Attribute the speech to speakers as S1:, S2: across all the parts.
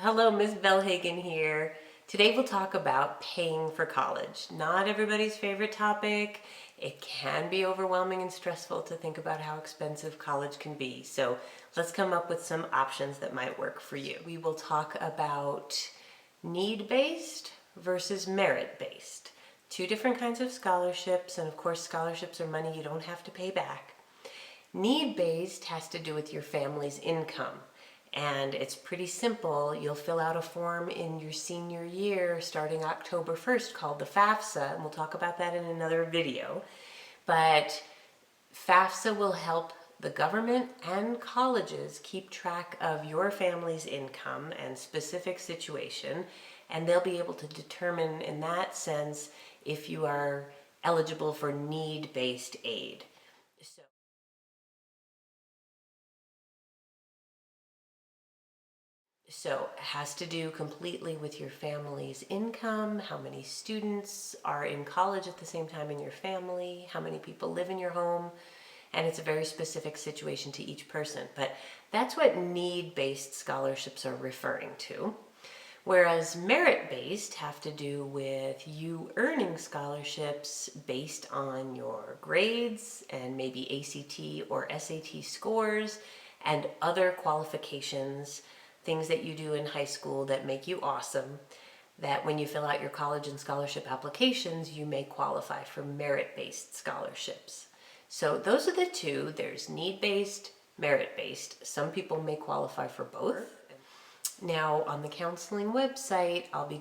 S1: Hello, Ms. Velhagen here. Today we'll talk about paying for college. Not everybody's favorite topic. It can be overwhelming and stressful to think about how expensive college can be. So let's come up with some options that might work for you. We will talk about need-based versus merit-based. Two different kinds of scholarships, and of course scholarships are money you don't have to pay back. Need-based has to do with your family's income. And it's pretty simple. You'll fill out a form in your senior year starting October 1st called the FAFSA, and we'll talk about that in another video. But FAFSA will help the government and colleges keep track of your family's income and specific situation, and they'll be able to determine in that sense if you are eligible for need-based aid. So it has to do completely with your family's income, how many students are in college at the same time in your family, how many people live in your home, and it's a very specific situation to each person. But that's what need-based scholarships are referring to. Whereas merit-based have to do with you earning scholarships based on your grades and maybe ACT or SAT scores and other qualifications, things that you do in high school that make you awesome, that when you fill out your college and scholarship applications, you may qualify for merit-based scholarships. So those are the two. There's need-based, merit-based. Some people may qualify for both. Now on the counseling website, I'll be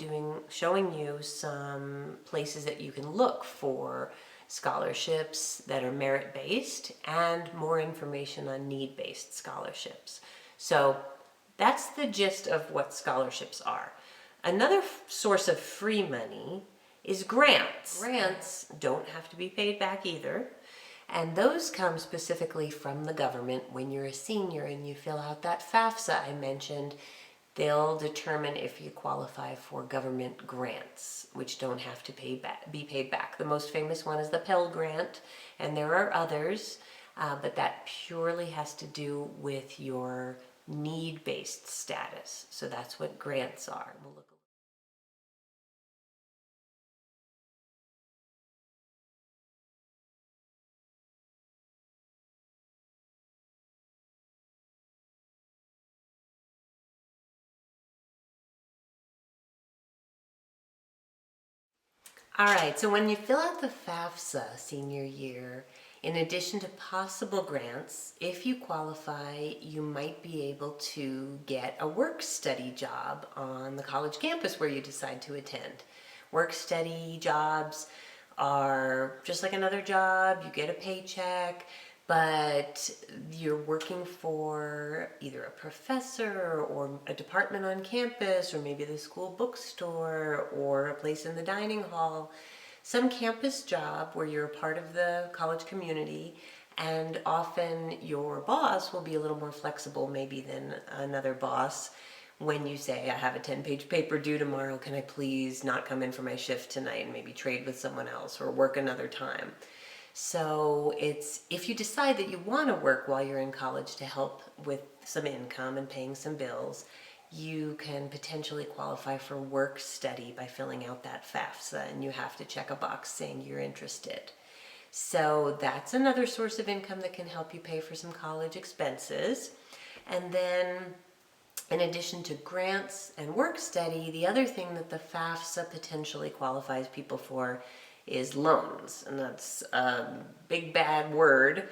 S1: showing you some places that you can look for scholarships that are merit-based and more information on need-based scholarships. So that's the gist of what scholarships are. Another source of free money is grants. Grants don't have to be paid back either. And those come specifically from the government. When you're a senior and you fill out that FAFSA I mentioned, they'll determine if you qualify for government grants, which don't have to be paid back. The most famous one is the Pell Grant, and there are others, but that purely has to do with your need-based status. So that's what grants are. We'll look. All right, so when you fill out the FAFSA senior year, in addition to possible grants, if you qualify, you might be able to get a work-study job on the college campus where you decide to attend. Work-study jobs are just like another job. You get a paycheck, but you're working for either a professor or a department on campus, or maybe the school bookstore or a place in the dining hall. Some campus job where you're a part of the college community, and often your boss will be a little more flexible maybe than another boss. When you say, I have a 10-page paper due tomorrow, can I please not come in for my shift tonight and maybe trade with someone else or work another time? So if you decide that you want to work while you're in college to help with some income and paying some bills, you can potentially qualify for work study by filling out that FAFSA, and you have to check a box saying you're interested. So that's another source of income that can help you pay for some college expenses. And then in addition to grants and work study, the other thing that the FAFSA potentially qualifies people for is loans. And that's a big bad word,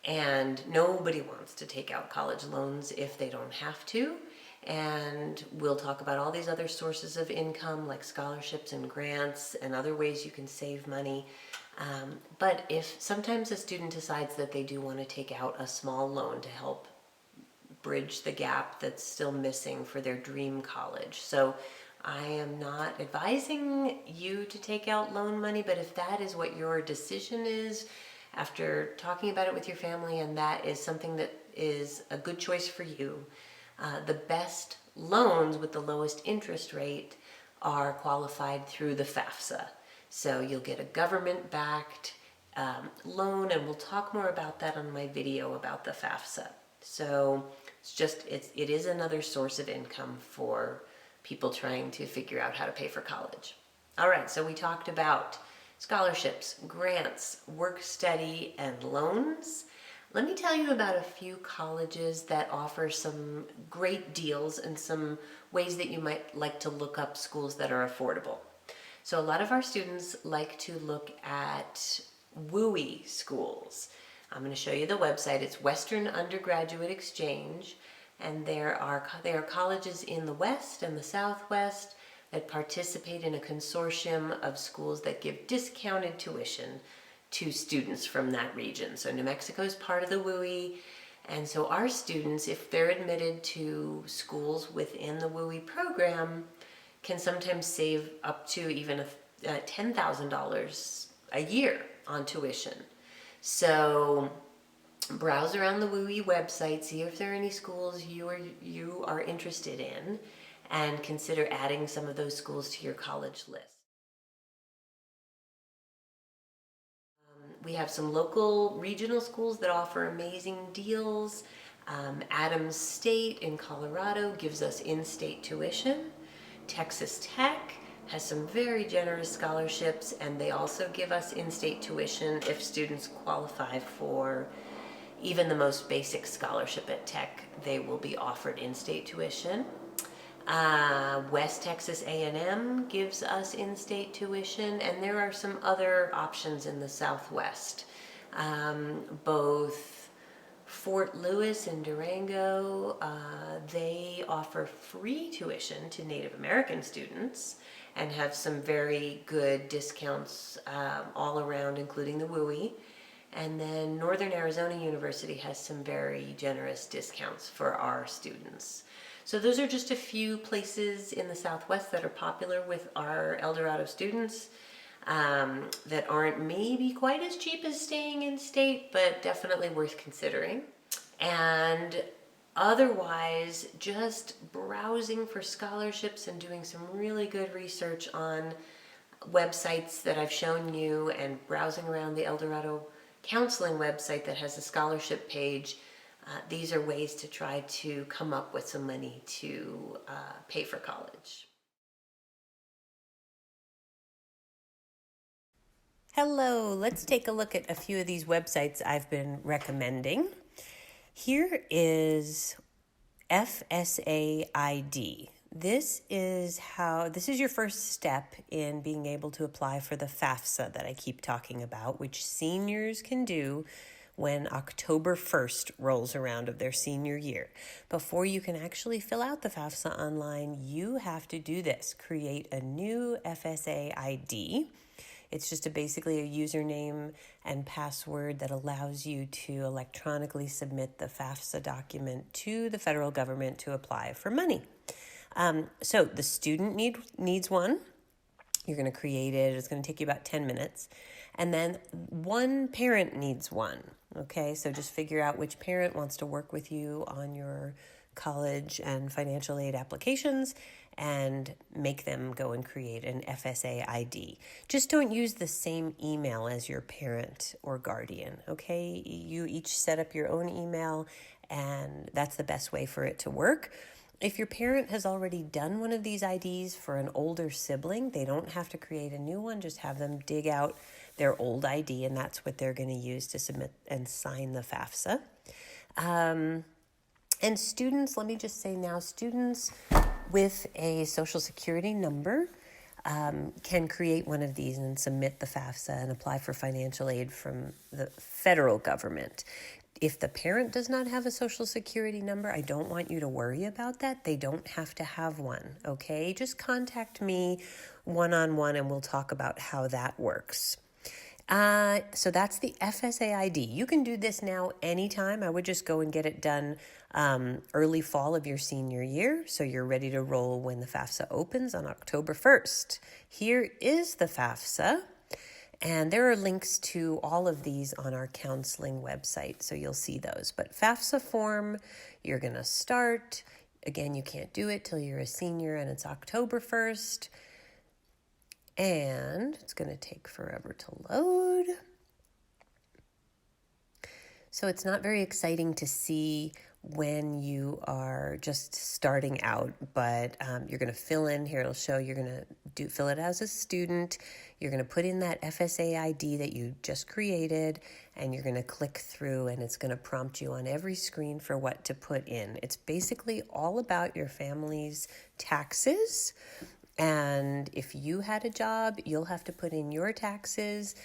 S1: and nobody wants to take out college loans if they don't have to. And we'll talk about all these other sources of income like scholarships and grants and other ways you can save money. But if sometimes a student decides that they do want to take out a small loan to help bridge the gap that's still missing for their dream college. So I am not advising you to take out loan money, but if that is what your decision is after talking about it with your family, and that is something that is a good choice for you, the best loans with the lowest interest rate are qualified through the FAFSA. So you'll get a government-backed loan, and we'll talk more about that on my video about the FAFSA. So it is another source of income for people trying to figure out how to pay for college. All right, so we talked about scholarships, grants, work study, and loans. Let me tell you about a few colleges that offer some great deals and some ways that you might like to look up schools that are affordable. So a lot of our students like to look at WUI schools. I'm going to show you the website. It's Western Undergraduate Exchange, and there are colleges in the West and the Southwest that participate in a consortium of schools that give discounted tuition to students from that region. So New Mexico is part of the WUI, and so our students, if they're admitted to schools within the WUI program, can sometimes save up to even $10,000 a year on tuition. So browse around the WUI website, see if there are any schools you are interested in, and consider adding some of those schools to your college list. We have some local regional schools that offer amazing deals. Adams State in Colorado gives us in-state tuition. Texas Tech has some very generous scholarships, and they also give us in-state tuition if students qualify for even the most basic scholarship at Tech. They will be offered in-state tuition. West Texas A&M gives us in-state tuition, and there are some other options in the Southwest. Both Fort Lewis and Durango, they offer free tuition to Native American students and have some very good discounts all around, including the WUI. And then Northern Arizona University has some very generous discounts for our students. So those are just a few places in the Southwest that are popular with our El Dorado students, that aren't maybe quite as cheap as staying in state, but definitely worth considering. And otherwise, just browsing for scholarships and doing some really good research on websites that I've shown you, and browsing around the El Dorado Counseling website that has a scholarship page. These are ways to try to come up with some money to pay for college. Hello, let's take a look at a few of these websites I've been recommending. Here is FSA ID. This is your first step in being able to apply for the FAFSA that I keep talking about, which seniors can do when October 1st rolls around of their senior year. Before you can actually fill out the FAFSA online, you have to do this: create a new FSA ID. It's just basically a username and password that allows you to electronically submit the FAFSA document to the federal government to apply for money. So the student needs one. You're going to create it. It's going to take you about 10 minutes. And then one parent needs one. Okay, so just figure out which parent wants to work with you on your college and financial aid applications and make them go and create an FSA ID. Just don't use the same email as your parent or guardian, okay? You each set up your own email, and that's the best way for it to work. If your parent has already done one of these IDs for an older sibling, they don't have to create a new one. Just have them dig out their old ID, and that's what they're going to use to submit and sign the FAFSA. And students, let me just say now, students with a Social Security number can create one of these and submit the FAFSA and apply for financial aid from the federal government. If the parent does not have a Social Security number, I don't want you to worry about that. They don't have to have one, okay? Just contact me one-on-one and we'll talk about how that works. So that's the FSA ID. You can do this now anytime. I would just go and get it done early fall of your senior year, so you're ready to roll when the FAFSA opens on October 1st. Here is the FAFSA. And there are links to all of these on our counseling website, so you'll see those. But FAFSA form, you're going to start. Again, you can't do it till you're a senior, and it's October 1st. And it's going to take forever to load. So it's not very exciting to see when you are just starting out, but you're going to fill in here. It'll show you're going to fill it as a student. You're going to put in that FSA ID that you just created, and you're going to click through, and it's going to prompt you on every screen for what to put in. It's basically all about your family's taxes. And if you had a job, you'll have to put in your taxes.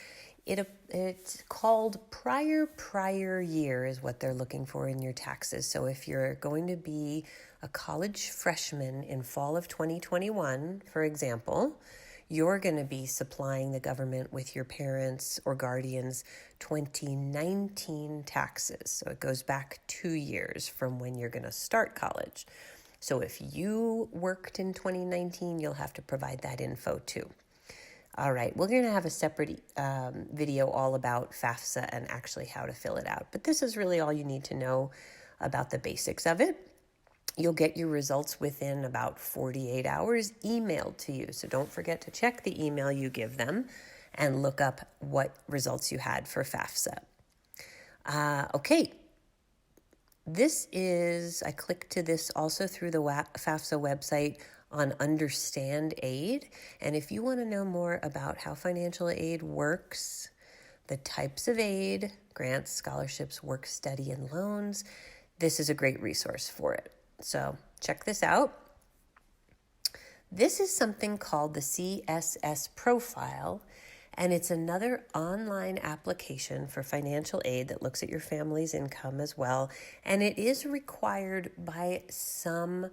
S1: It's called prior year is what they're looking for in your taxes. So if you're going to be a college freshman in fall of 2021, for example, you're going to be supplying the government with your parents' or guardians' 2019 taxes. So it goes back 2 years from when you're going to start college. So if you worked in 2019, you'll have to provide that info too. All right, we're going to have a separate video all about FAFSA and actually how to fill it out. But this is really all you need to know about the basics of it. You'll get your results within about 48 hours emailed to you. So don't forget to check the email you give them and look up what results you had for FAFSA. Okay. I clicked to this also through the FAFSA website on Understand Aid. And if you want to know more about how financial aid works, the types of aid, grants, scholarships, work study, and loans, this is a great resource for it. So check this out. This is something called the CSS Profile, and it's another online application for financial aid that looks at your family's income as well. And it is required by some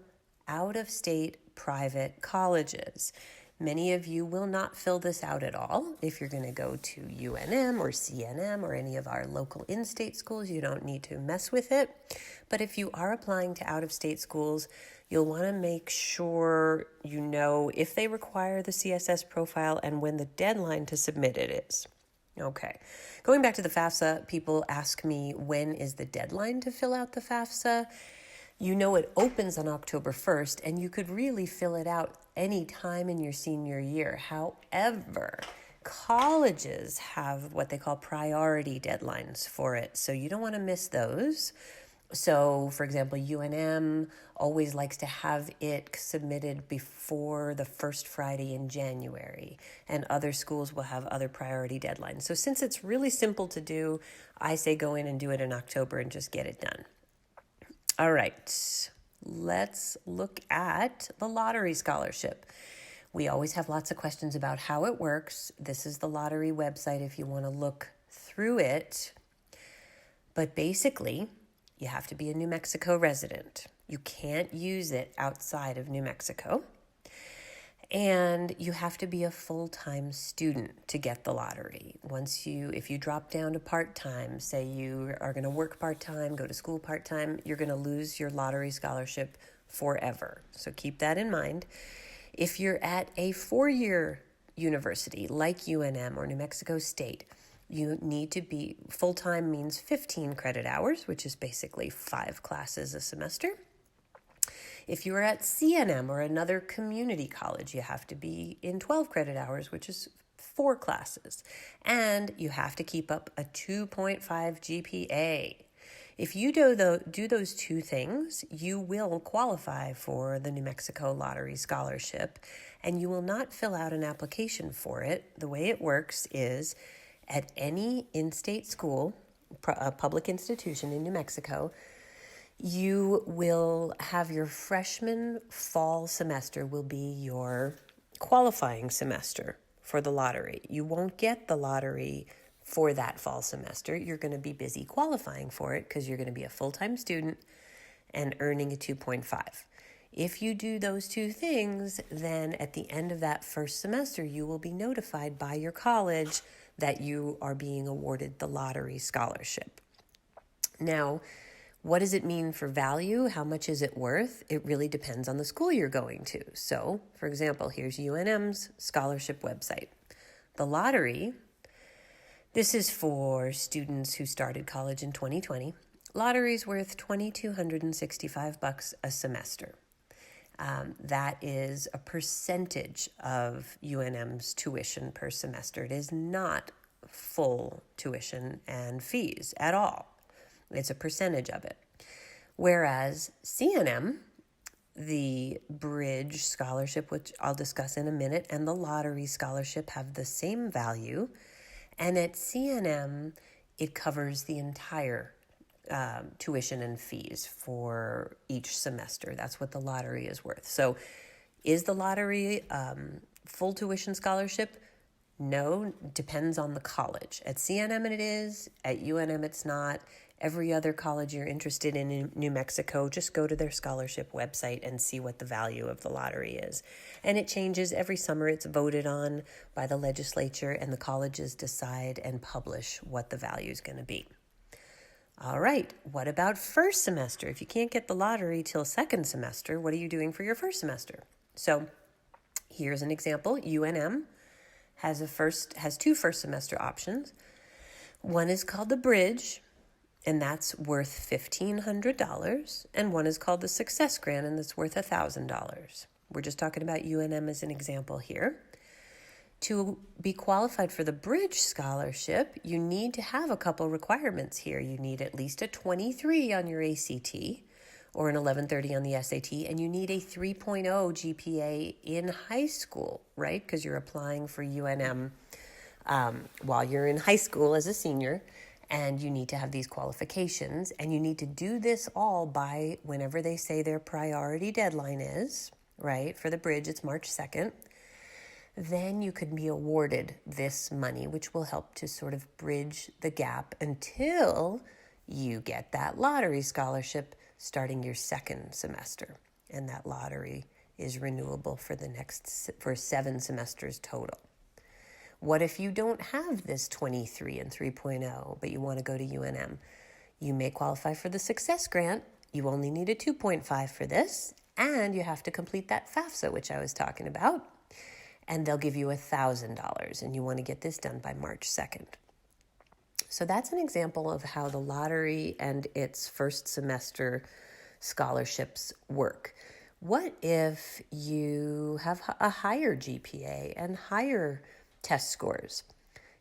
S1: out-of-state private colleges. Many of you will not fill this out at all. If you're going to go to UNM or CNM or any of our local in-state schools, you don't need to mess with it. But if you are applying to out-of-state schools, you'll want to make sure you know if they require the CSS profile and when the deadline to submit it is. Okay. Going back to the FAFSA, people ask me, when is the deadline to fill out the FAFSA? You know it opens on October 1st, and you could really fill it out any time in your senior year. However, colleges have what they call priority deadlines for it, so you don't want to miss those. So, for example, UNM always likes to have it submitted before the first Friday in January, and other schools will have other priority deadlines. So since it's really simple to do, I say go in and do it in October and just get it done. All right, let's look at the lottery scholarship. We always have lots of questions about how it works. This is the lottery website if you want to look through it. But basically, you have to be a New Mexico resident. You can't use it outside of New Mexico. And you have to be a full-time student to get the lottery. If you drop down to part-time, say you are going to work part-time, go to school part-time, you're going to lose your lottery scholarship forever. So keep that in mind. If you're at a 4-year university like UNM or New Mexico State, you need to be full-time means 15 credit hours, which is basically 5 classes a semester. If you are at CNM or another community college, you have to be in 12 credit hours, which is 4 classes. And you have to keep up a 2.5 GPA. If you do those 2 things, you will qualify for the New Mexico Lottery Scholarship, and you will not fill out an application for it. The way it works is at any in-state school, a public institution in New Mexico, you will have your freshman fall semester will be your qualifying semester for the lottery. You won't get the lottery for that fall semester. You're going to be busy qualifying for it because you're going to be a full-time student and earning a 2.5. If you do those 2 things, then at the end of that first semester, you will be notified by your college that you are being awarded the lottery scholarship. Now, what does it mean for value? How much is it worth? It really depends on the school you're going to. So, for example, here's UNM's scholarship website. The lottery, this is for students who started college in 2020. Lottery's worth $2,265 a semester. That is a percentage of UNM's tuition per semester. It is not full tuition and fees at all. It's a percentage of it. Whereas CNM, the Bridge Scholarship, which I'll discuss in a minute, and the Lottery Scholarship have the same value. And at CNM, it covers the entire tuition and fees for each semester. That's what the lottery is worth. So is the lottery full tuition scholarship? No, depends on the college. At CNM it is, at UNM it's not. Every other college you're interested in New Mexico, just go to their scholarship website and see what the value of the lottery is. And it changes every summer. It's voted on by the legislature, and the colleges decide and publish what the value is going to be. All right, what about first semester? If you can't get the lottery till second semester, what are you doing for your first semester? So here's an example. UNM has two first semester options. One is called the Bridge, and that's worth $1,500, and one is called the Success Grant, and that's worth $1,000. We're just talking about UNM as an example here. To be qualified for the Bridge Scholarship, you need to have a couple requirements here. You need at least a 23 on your ACT or an 1130 on the SAT, and you need a 3.0 GPA in high school, right? Because you're applying for UNM while you're in high school as a senior, and you need to have these qualifications, and you need to do this all by whenever they say their priority deadline is, right? For the Bridge, it's March 2nd. Then you could be awarded this money, which will help to sort of bridge the gap until you get that lottery scholarship starting your second semester. And that lottery is renewable for 7 semesters total. What if you don't have this 23 and 3.0, but you want to go to UNM? You may qualify for the Success Grant. You only need a 2.5 for this, and you have to complete that FAFSA, which I was talking about. And they'll give you $1,000, and you want to get this done by March 2nd. So that's an example of how the lottery and its first semester scholarships work. What if you have a higher GPA and higher test scores?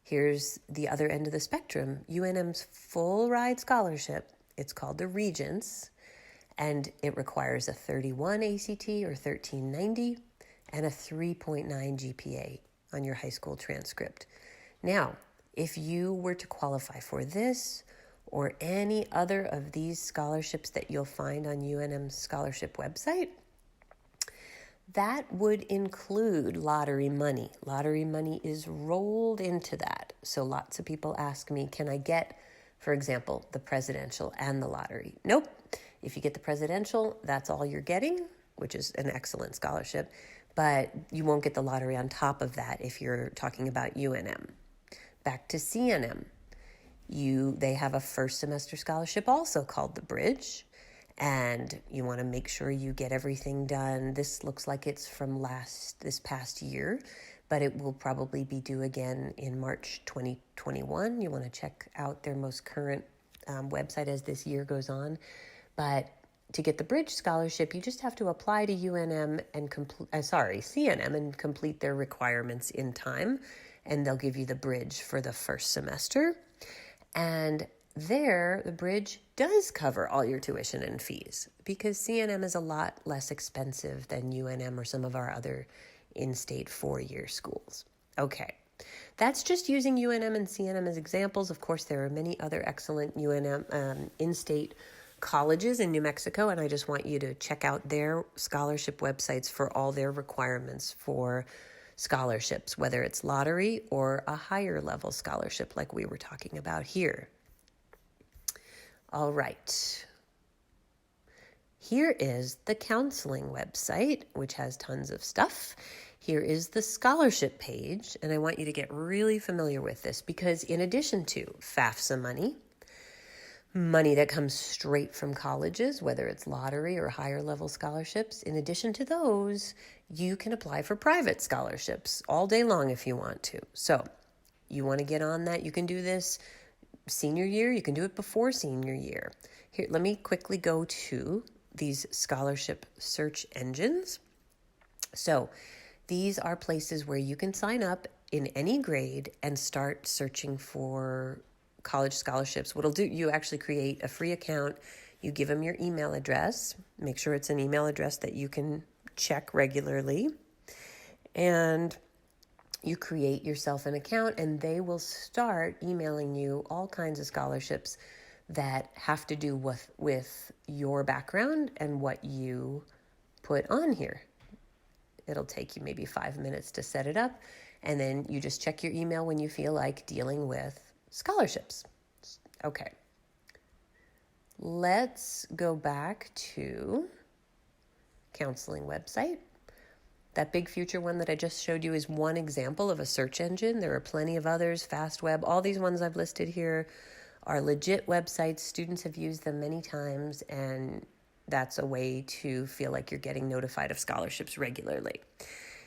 S1: Here's the other end of the spectrum. UNM's full ride scholarship, it's called the Regents, and it requires a 31 ACT or 1390 and a 3.9 GPA on your high school transcript. Now, if you were to qualify for this or any other of these scholarships that you'll find on UNM's scholarship website, that would include lottery money. Lottery money is rolled into that. So lots of people ask me, can I get, for example, the presidential and the lottery? Nope. If you get the presidential, that's all you're getting, which is an excellent scholarship. But you won't get the lottery on top of that if you're talking about UNM. Back to CNM. They have a first semester scholarship also called the Bridge, and you want to make sure you get everything done. This looks like it's from this past year, but it will probably be due again in March 2021. You want to check out their most current website as this year goes on. But to get the Bridge Scholarship, you just have to apply to CNM and complete their requirements in time, and they'll give you the Bridge for the first semester. And there, the Bridge does cover all your tuition and fees because CNM is a lot less expensive than UNM or some of our other in-state 4-year schools. Okay, that's just using UNM and CNM as examples. Of course, there are many other excellent UNM in-state colleges in New Mexico, and I just want you to check out their scholarship websites for all their requirements for scholarships, whether it's lottery or a higher level scholarship like we were talking about here. All right. Here is the counseling website, which has tons of stuff. Here is the scholarship page, and I want you to get really familiar with this because in addition to FAFSA money that comes straight from colleges, whether it's lottery or higher level scholarships, in addition to those, you can apply for private scholarships all day long if you want to. So you want to get on that. You can do this senior year. You can do it before senior year. Here, let me quickly go to these scholarship search engines. So these are places where you can sign up in any grade and start searching for college scholarships. What it'll do, you actually create a free account. You give them your email address. Make sure it's an email address that you can check regularly. And you create yourself an account, and they will start emailing you all kinds of scholarships that have to do with your background and what you put on here. It'll take you maybe 5 minutes to set it up, and then you just check your email when you feel like dealing with scholarships. Okay. Let's go back to counseling website. That Big Future one that I just showed you is one example of a search engine. There are plenty of others, FastWeb. All these ones I've listed here are legit websites. Students have used them many times, and that's a way to feel like you're getting notified of scholarships regularly.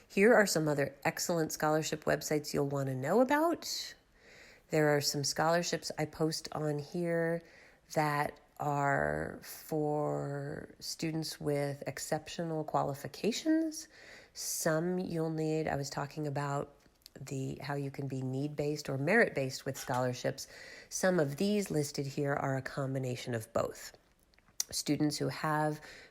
S1: Here are some other excellent scholarship websites you'll want to know about. There are some scholarships I post on here that are for students with exceptional qualifications. Some you'll need, I was talking about how you can be need-based or merit-based with scholarships. Some of these listed here are a combination of both. Students who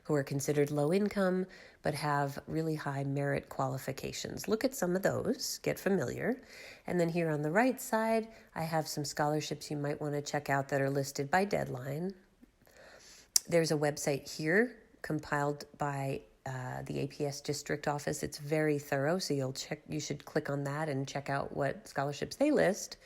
S1: are considered low income but have really high merit qualifications. Look at some of those, get familiar. And then here on the right side, I have some scholarships you might want to check out that are listed by deadline. There's a website here compiled by the APS district office. It's very thorough, so you should click on that and check out what scholarships they list.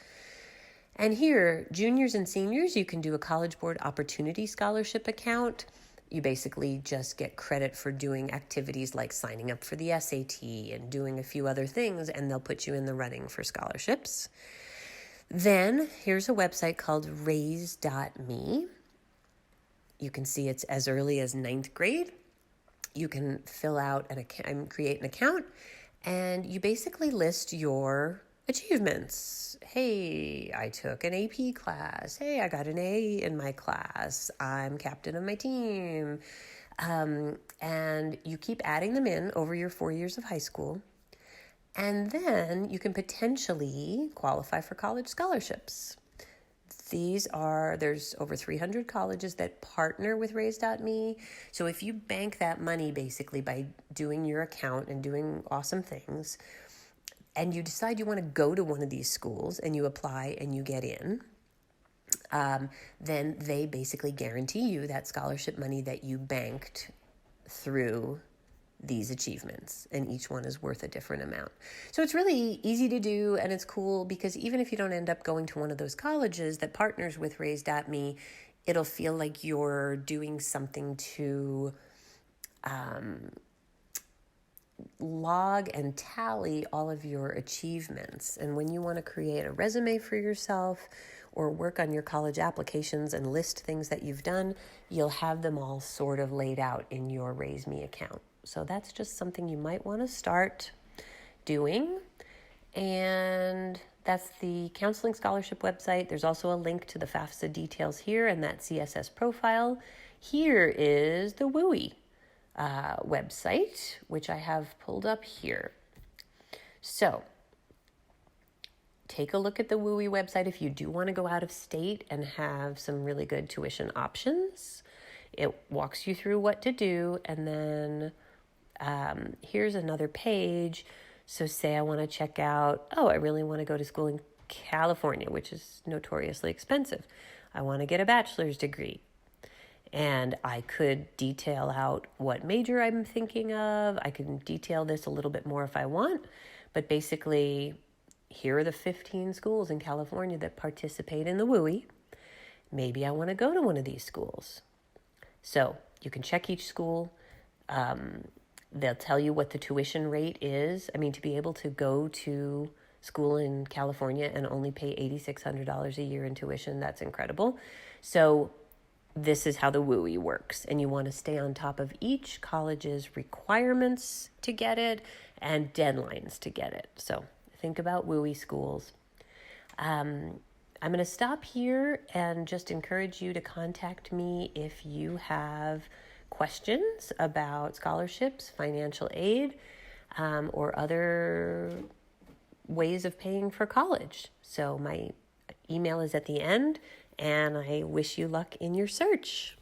S1: And here, juniors and seniors, you can do a College Board Opportunity Scholarship account. You basically just get credit for doing activities like signing up for the SAT and doing a few other things, and they'll put you in the running for scholarships. Then here's a website called raise.me. You can see it's as early as 9th grade. You can fill out an account and create an account, and you basically list your achievements. Hey, I took an AP class. Hey, I got an A in my class. I'm captain of my team. And you keep adding them in over your 4 years of high school. And then you can potentially qualify for college scholarships. There's over 300 colleges that partner with Raise.me. So if you bank that money basically by doing your account and doing awesome things, and you decide you want to go to one of these schools and you apply and you get in, then they basically guarantee you that scholarship money that you banked through these achievements, and each one is worth a different amount. So it's really easy to do, and it's cool because even if you don't end up going to one of those colleges that partners with Raise.me, it'll feel like you're doing something to log and tally all of your achievements. And when you want to create a resume for yourself or work on your college applications and list things that you've done, you'll have them all sort of laid out in your RaiseMe account. So that's just something you might want to start doing. And that's the counseling scholarship website. There's also a link to the FAFSA details here and that CSS profile. Here is the WUI website, which I have pulled up here. So take a look at the WUI website if you do want to go out of state and have some really good tuition options. It walks you through what to do, and then here's another page. So say I want to check out, I really want to go to school in California, which is notoriously expensive. I want to get a bachelor's degree. And I could detail out what major I'm thinking of. I can detail this a little bit more if I want. But basically, here are the 15 schools in California that participate in the WUI. Maybe I want to go to one of these schools. So you can check each school. They'll tell you what the tuition rate is. I mean, to be able to go to school in California and only pay $8,600 a year in tuition, that's incredible. So this is how the WUI works. And you want to stay on top of each college's requirements to get it and deadlines to get it. So think about WUI schools. I'm going to stop here and just encourage you to contact me if you have questions about scholarships, financial aid, or other ways of paying for college. So my email is at the end, and I wish you luck in your search.